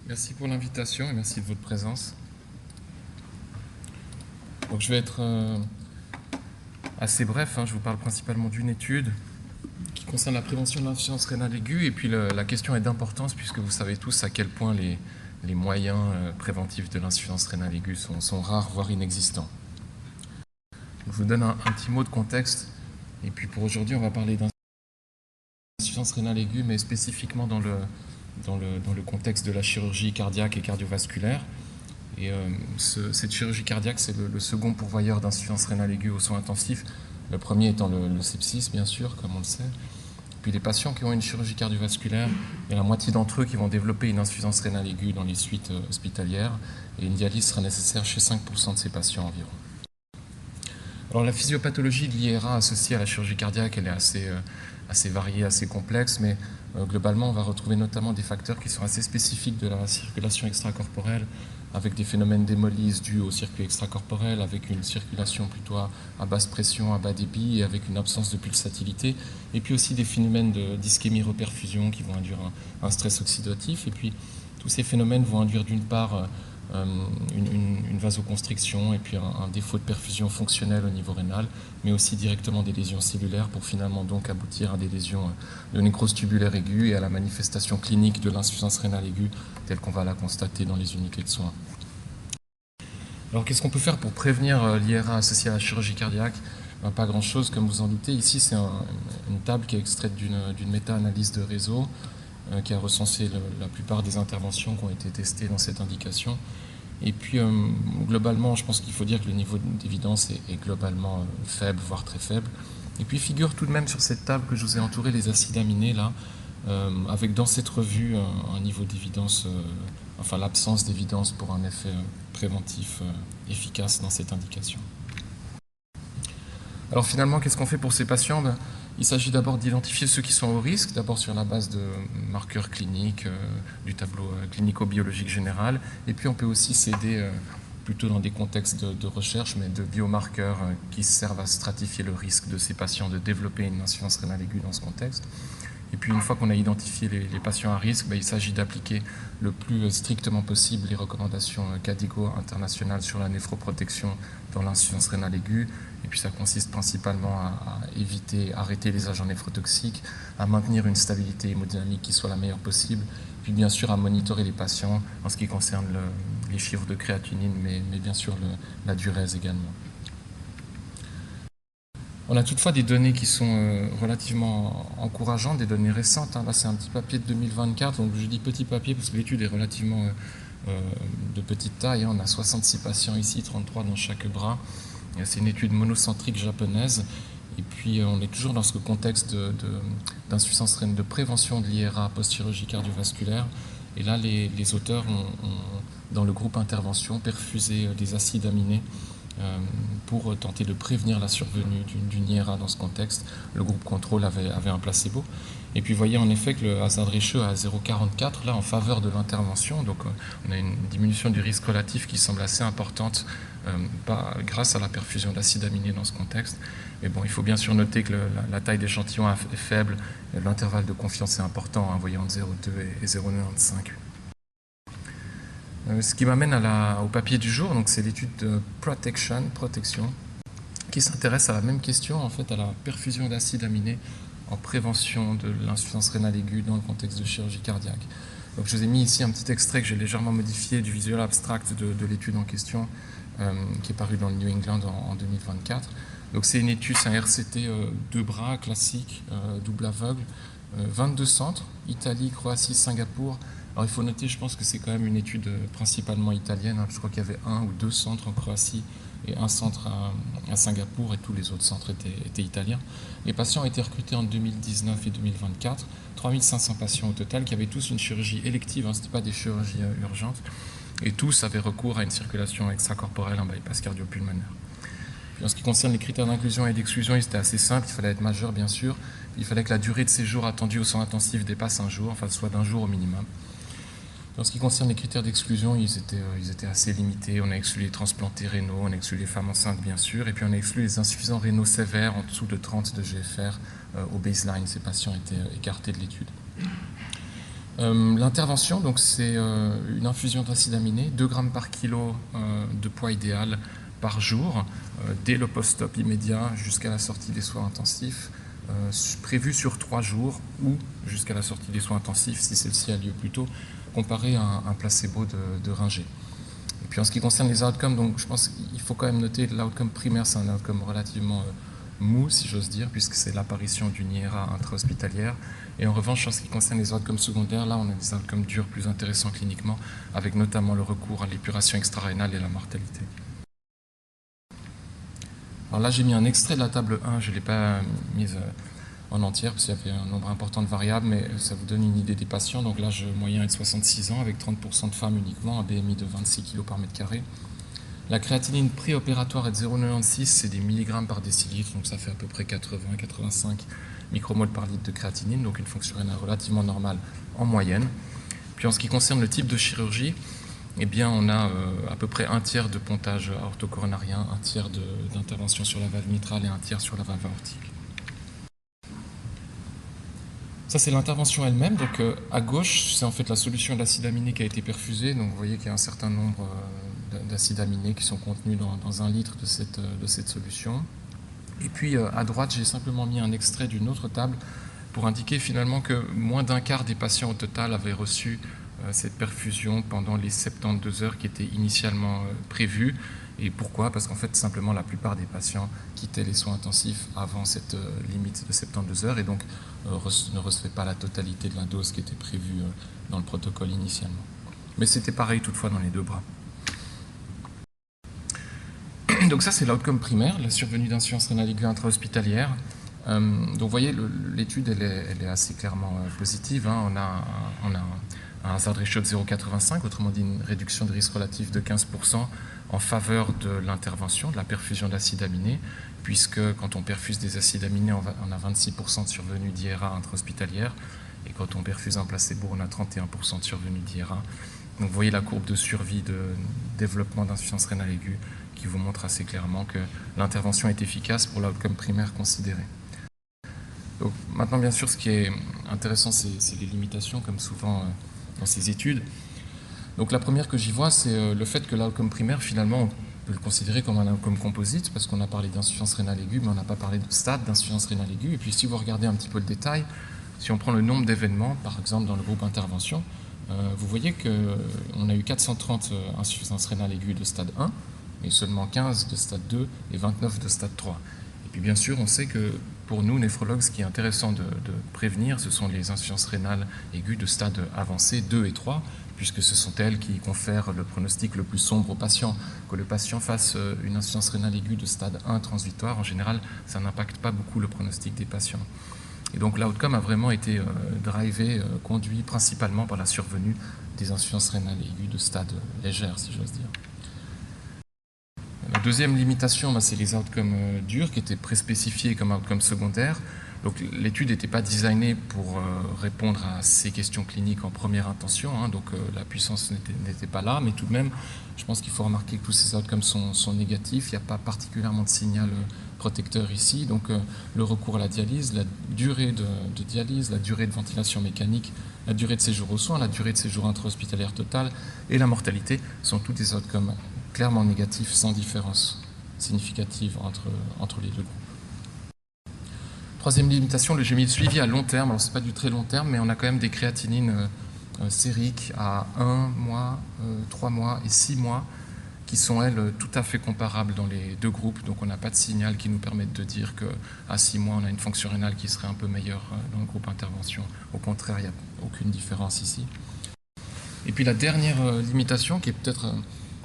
Merci pour l'invitation et merci de votre présence. Donc je vais être assez bref, je vous parle principalement d'une étude qui concerne la prévention de l'insuffisance rénale aiguë et puis la question est d'importance puisque vous savez tous à quel point les moyens préventifs de l'insuffisance rénale aiguë sont rares, voire inexistants. Je vous donne un petit mot de contexte et puis pour aujourd'hui on va parler d'insuffisance rénale aiguë mais spécifiquement dans le contexte de la chirurgie cardiaque et cardiovasculaire. Et cette chirurgie cardiaque, c'est le second pourvoyeur d'insuffisance rénale aiguë aux soins intensifs. Le premier étant le sepsis, bien sûr, comme on le sait. Puis les patients qui ont une chirurgie cardiovasculaire, il y a la moitié d'entre eux qui vont développer une insuffisance rénale aiguë dans les suites hospitalières. Et une dialyse sera nécessaire chez 5% de ces patients environ. Alors la physiopathologie de l'IRA associée à la chirurgie cardiaque, elle est assez variée, assez complexe, mais globalement, on va retrouver notamment des facteurs qui sont assez spécifiques de la circulation extracorporelle, avec des phénomènes d'hémolyse dus au circuit extracorporel, avec une circulation plutôt à basse pression, à bas débit, et avec une absence de pulsatilité, et puis aussi des phénomènes d'ischémie-reperfusion qui vont induire un stress oxydatif, et puis tous ces phénomènes vont induire d'une part une vasoconstriction et puis un défaut de perfusion fonctionnelle au niveau rénal, mais aussi directement des lésions cellulaires pour finalement donc aboutir à des lésions de nécrose tubulaire aiguë et à la manifestation clinique de l'insuffisance rénale aiguë telle qu'on va la constater dans les unités de soins. Alors qu'est-ce qu'on peut faire pour prévenir l'IRA associée à la chirurgie cardiaque? Pas grand-chose, comme vous en doutez. Ici, c'est une table qui est extraite d'une méta-analyse de réseau qui a recensé la plupart des interventions qui ont été testées dans cette indication. Et puis, globalement, je pense qu'il faut dire que le niveau d'évidence est globalement faible, voire très faible. Et puis, figure tout de même sur cette table que je vous ai entouré les acides aminés, là, avec dans cette revue un niveau d'évidence, enfin l'absence d'évidence pour un effet préventif efficace dans cette indication. Alors finalement, qu'est-ce qu'on fait pour ces patients? Il s'agit d'abord d'identifier ceux qui sont au risque, d'abord sur la base de marqueurs cliniques, du tableau clinico-biologique général, et puis on peut aussi s'aider plutôt dans des contextes de recherche, mais de biomarqueurs qui servent à stratifier le risque de ces patients de développer une insuffisance rénale aiguë dans ce contexte. Et puis une fois qu'on a identifié les patients à risque, il s'agit d'appliquer le plus strictement possible les recommandations KDIGO internationales sur la néphroprotection dans l'insuffisance rénale aiguë. Et puis ça consiste principalement à éviter, arrêter les agents néphrotoxiques, à maintenir une stabilité hémodynamique qui soit la meilleure possible, puis bien sûr à monitorer les patients en ce qui concerne les chiffres de créatinine, mais bien sûr la diurèse également. On a toutefois des données qui sont relativement encourageantes, des données récentes. Là, c'est un petit papier de 2024, donc je dis petit papier parce que l'étude est relativement de petite taille. On a 66 patients ici, 33 dans chaque bras. C'est une étude monocentrique japonaise. Et puis, on est toujours dans ce contexte d'insuffisance rénale, de prévention de l'IRA post-chirurgie cardiovasculaire. Et là, les auteurs ont, dans le groupe intervention, perfusé des acides aminés pour tenter de prévenir la survenue d'une IRA dans ce contexte. Le groupe contrôle avait un placebo. Et puis vous voyez en effet que le hazard ratio à 0,44 là en faveur de l'intervention. Donc on a une diminution du risque relatif qui semble assez importante grâce à la perfusion d'acides aminés dans ce contexte. Mais bon, il faut bien sûr noter que la taille d'échantillon est faible, l'intervalle de confiance est important, voyez entre 0,2 et 0,95. Ce qui m'amène au papier du jour, donc c'est l'étude de protection, qui s'intéresse à la même question, en fait, à la perfusion d'acides aminés en prévention de l'insuffisance rénale aiguë dans le contexte de chirurgie cardiaque. Donc je vous ai mis ici un petit extrait que j'ai légèrement modifié du visual abstract de l'étude en question, qui est paru dans le New England en 2024. Donc c'est une étude, c'est un RCT 2 bras classique, double aveugle, 22 centres, Italie, Croatie, Singapour. Alors il faut noter, je pense que c'est quand même une étude principalement italienne. Je crois qu'il y avait 1 ou 2 centres en Croatie et un centre à Singapour et tous les autres centres étaient italiens. Les patients ont été recrutés en 2019 et 2024, 3500 patients au total qui avaient tous une chirurgie élective, ce n'était pas des chirurgies urgentes, et tous avaient recours à une circulation extracorporelle, un bypass cardiopulmonaire. Puis en ce qui concerne les critères d'inclusion et d'exclusion, c'était assez simple, il fallait être majeur bien sûr, il fallait que la durée de séjour attendue aux soins intensifs dépasse un jour, enfin soit d'un jour au minimum. En ce qui concerne les critères d'exclusion, ils étaient assez limités. On a exclu les transplantés rénaux, on a exclu les femmes enceintes bien sûr, et puis on a exclu les insuffisants rénaux sévères en dessous de 30 de GFR au baseline. Ces patients étaient écartés de l'étude. L'intervention, donc c'est une infusion d'acide aminé, 2 grammes par kilo de poids idéal par jour, dès le post-op immédiat jusqu'à la sortie des soins intensifs, prévu sur 3 jours ou jusqu'à la sortie des soins intensifs si celle-ci a lieu plus tôt, comparé à un placebo de Ringer. Et puis en ce qui concerne les outcomes, donc je pense qu'il faut quand même noter que l'outcome primaire, c'est un outcome relativement mou, si j'ose dire, puisque c'est l'apparition d'une IRA intra-hospitalière. Et en revanche, en ce qui concerne les outcomes secondaires, là, on a des outcomes durs plus intéressants cliniquement, avec notamment le recours à l'épuration extra-rénale et la mortalité. Alors là, j'ai mis un extrait de la table 1, je ne l'ai pas mise en entière, parce qu'il y avait un nombre important de variables, mais ça vous donne une idée des patients. Donc l'âge moyen est de 66 ans, avec 30% de femmes uniquement, un BMI de 26 kg par mètre carré. La créatinine préopératoire est de 0,96, c'est des milligrammes par décilitre, donc ça fait à peu près 80-85 micromoles par litre de créatinine, donc une fonction rénale relativement normale en moyenne. Puis en ce qui concerne le type de chirurgie, eh bien on a à peu près un tiers de pontage aortocoronarien, un tiers d'intervention sur la valve mitrale et un tiers sur la valve aortique. Ça, c'est l'intervention elle-même. Donc, à gauche, c'est en fait la solution d'acide aminé qui a été perfusée. Donc, vous voyez qu'il y a un certain nombre d'acides aminés qui sont contenus dans 1 litre de cette solution. Et puis, à droite, j'ai simplement mis un extrait d'une autre table pour indiquer finalement que moins d'un quart des patients au total avaient reçu cette perfusion pendant les 72 heures qui étaient initialement prévues. Et pourquoi? Parce qu'en fait, simplement, la plupart des patients quittaient les soins intensifs avant cette limite de 72 heures et donc ne recevaient pas la totalité de la dose qui était prévue dans le protocole initialement. Mais c'était pareil toutefois dans les 2 bras. Donc ça, c'est l'outcome primaire, la survenue d'insuffisance rénale aiguë intra-hospitalière. Donc vous voyez, l'étude, elle est assez clairement positive. Hein. On a un hazard ratio de 0,85, autrement dit une réduction de risque relatif de 15% en faveur de l'intervention, de la perfusion d'acide aminé, puisque quand on perfuse des acides aminés, on a 26% de survenue d'IRA intra-hospitalière, et quand on perfuse un placebo, on a 31% de survenue d'IRA. Donc vous voyez la courbe de survie de développement d'insuffisance rénale aiguë qui vous montre assez clairement que l'intervention est efficace pour l'outcome primaire considéré. Donc, maintenant, bien sûr, ce qui est intéressant, c'est les limitations, comme souvent dans ces études. Donc la première que j'y vois, c'est le fait que l'outcome primaire, finalement, on peut le considérer comme un outcome composite, parce qu'on a parlé d'insuffisance rénale aiguë, mais on n'a pas parlé de stade d'insuffisance rénale aiguë. Et puis si vous regardez un petit peu le détail, si on prend le nombre d'événements, par exemple dans le groupe intervention, vous voyez qu'on a eu 430 insuffisances rénales aiguës de stade 1, et seulement 15 de stade 2 et 29 de stade 3. Et puis bien sûr, on sait que pour nous, néphrologues, ce qui est intéressant de prévenir, ce sont les insuffisances rénales aiguës de stade avancé 2 et 3, puisque ce sont elles qui confèrent le pronostic le plus sombre au patient. Que le patient fasse une insuffisance rénale aiguë de stade 1 transitoire, en général, ça n'impacte pas beaucoup le pronostic des patients. Et donc l'outcome a vraiment été drivé, conduit principalement par la survenue des insuffisances rénales aiguës de stade légère, si j'ose dire. La deuxième limitation, c'est les outcomes durs qui étaient préspécifiés comme outcomes secondaires. Donc l'étude n'était pas designée pour répondre à ces questions cliniques en première intention, hein, donc la puissance n'était pas là, mais tout de même, je pense qu'il faut remarquer que tous ces outcomes sont négatifs, il n'y a pas particulièrement de signal protecteur ici, donc le recours à la dialyse, la durée de dialyse, la durée de ventilation mécanique, la durée de séjour aux soins, la durée de séjour intra-hospitalière totale et la mortalité sont tous des outcomes clairement négatifs, sans différence significative entre les deux groupes. Troisième limitation, j'ai mis le suivi à long terme. Alors, ce n'est pas du très long terme, mais on a quand même des créatinines sériques à 1 mois, 3 mois et 6 mois qui sont, elles, tout à fait comparables dans les deux groupes. Donc, on n'a pas de signal qui nous permette de dire qu'à 6 mois, on a une fonction rénale qui serait un peu meilleure dans le groupe intervention. Au contraire, il n'y a aucune différence ici. Et puis, la dernière limitation, qui est peut-être,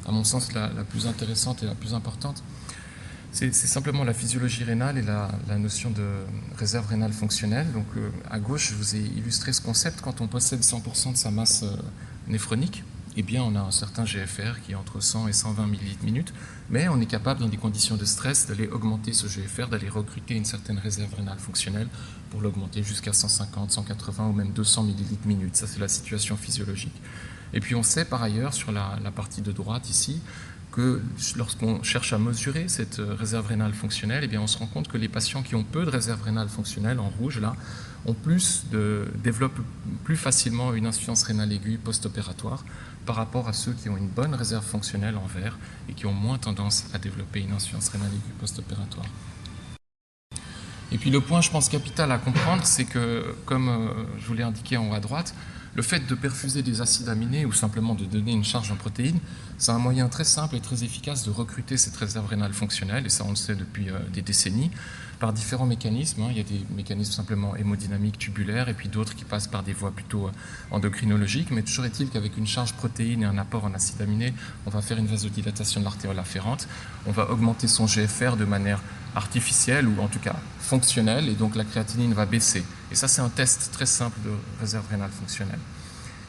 à mon sens, la plus intéressante et la plus importante, c'est simplement la physiologie rénale et la notion de réserve rénale fonctionnelle. Donc à gauche, je vous ai illustré ce concept. Quand on possède 100% de sa masse néphronique, eh bien on a un certain GFR qui est entre 100 et 120 ml/min, mais on est capable, dans des conditions de stress, d'aller augmenter ce GFR, d'aller recruter une certaine réserve rénale fonctionnelle pour l'augmenter jusqu'à 150, 180 ou même 200 ml/min. Ça, c'est la situation physiologique. Et puis on sait par ailleurs, sur la partie de droite ici, que lorsqu'on cherche à mesurer cette réserve rénale fonctionnelle, eh bien on se rend compte que les patients qui ont peu de réserve rénale fonctionnelle, en rouge là, développent plus facilement une insuffisance rénale aiguë post-opératoire par rapport à ceux qui ont une bonne réserve fonctionnelle en vert et qui ont moins tendance à développer une insuffisance rénale aiguë post-opératoire. Et puis le point, je pense, capital à comprendre, c'est que, comme je vous l'ai indiqué en haut à droite, le fait de perfuser des acides aminés ou simplement de donner une charge en protéines, c'est un moyen très simple et très efficace de recruter cette réserve rénale fonctionnelle, et ça on le sait depuis des décennies, par différents mécanismes. Il y a des mécanismes simplement hémodynamiques tubulaires et puis d'autres qui passent par des voies plutôt endocrinologiques, mais toujours est-il qu'avec une charge protéine et un apport en acides aminés, on va faire une vasodilatation de l'artériole afférente, on va augmenter son GFR de manière artificielle ou en tout cas fonctionnelle, et donc la créatinine va baisser. Et ça, c'est un test très simple de réserve rénale fonctionnelle.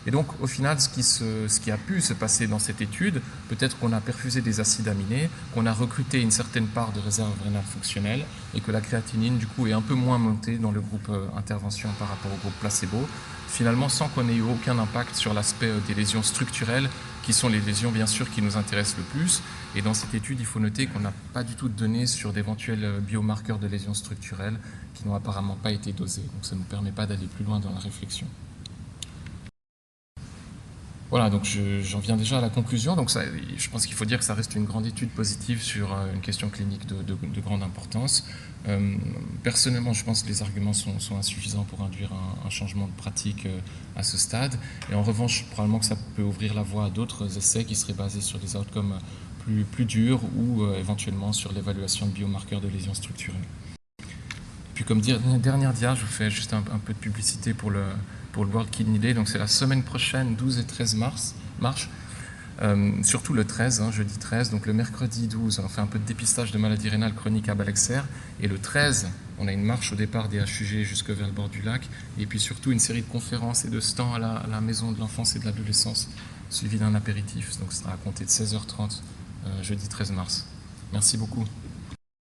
Et donc, au final, ce qui a pu se passer dans cette étude, peut-être qu'on a perfusé des acides aminés, qu'on a recruté une certaine part de réserve rénale fonctionnelle, et que la créatinine, du coup, est un peu moins montée dans le groupe intervention par rapport au groupe placebo, finalement sans qu'on ait eu aucun impact sur l'aspect des lésions structurelles, qui sont les lésions, bien sûr, qui nous intéressent le plus. Et dans cette étude, il faut noter qu'on n'a pas du tout de données sur d'éventuels biomarqueurs de lésions structurelles qui n'ont apparemment pas été dosés. Donc ça ne nous permet pas d'aller plus loin dans la réflexion. Voilà, donc j'en viens déjà à la conclusion. Donc ça, je pense qu'il faut dire que ça reste une grande étude positive sur une question clinique de grande importance. Personnellement, je pense que les arguments sont insuffisants pour induire un changement de pratique à ce stade. Et en revanche, probablement que ça peut ouvrir la voie à d'autres essais qui seraient basés sur des outcomes plus durs ou éventuellement sur l'évaluation de biomarqueurs de lésions structurelles. Puis comme dernière dia, je vous fais juste un peu de publicité pour le World Kidney Day. Donc c'est la semaine prochaine, 12 et 13 mars. Surtout le 13, jeudi 13. Donc le mercredi 12, on fait un peu de dépistage de maladies rénales chroniques à Balexer. Et le 13, on a une marche au départ des HUG jusque vers le bord du lac. Et puis surtout une série de conférences et de stands à la maison de l'enfance et de l'adolescence, suivi d'un apéritif. Donc ça sera à compter de 16h30, jeudi 13 mars. Merci beaucoup.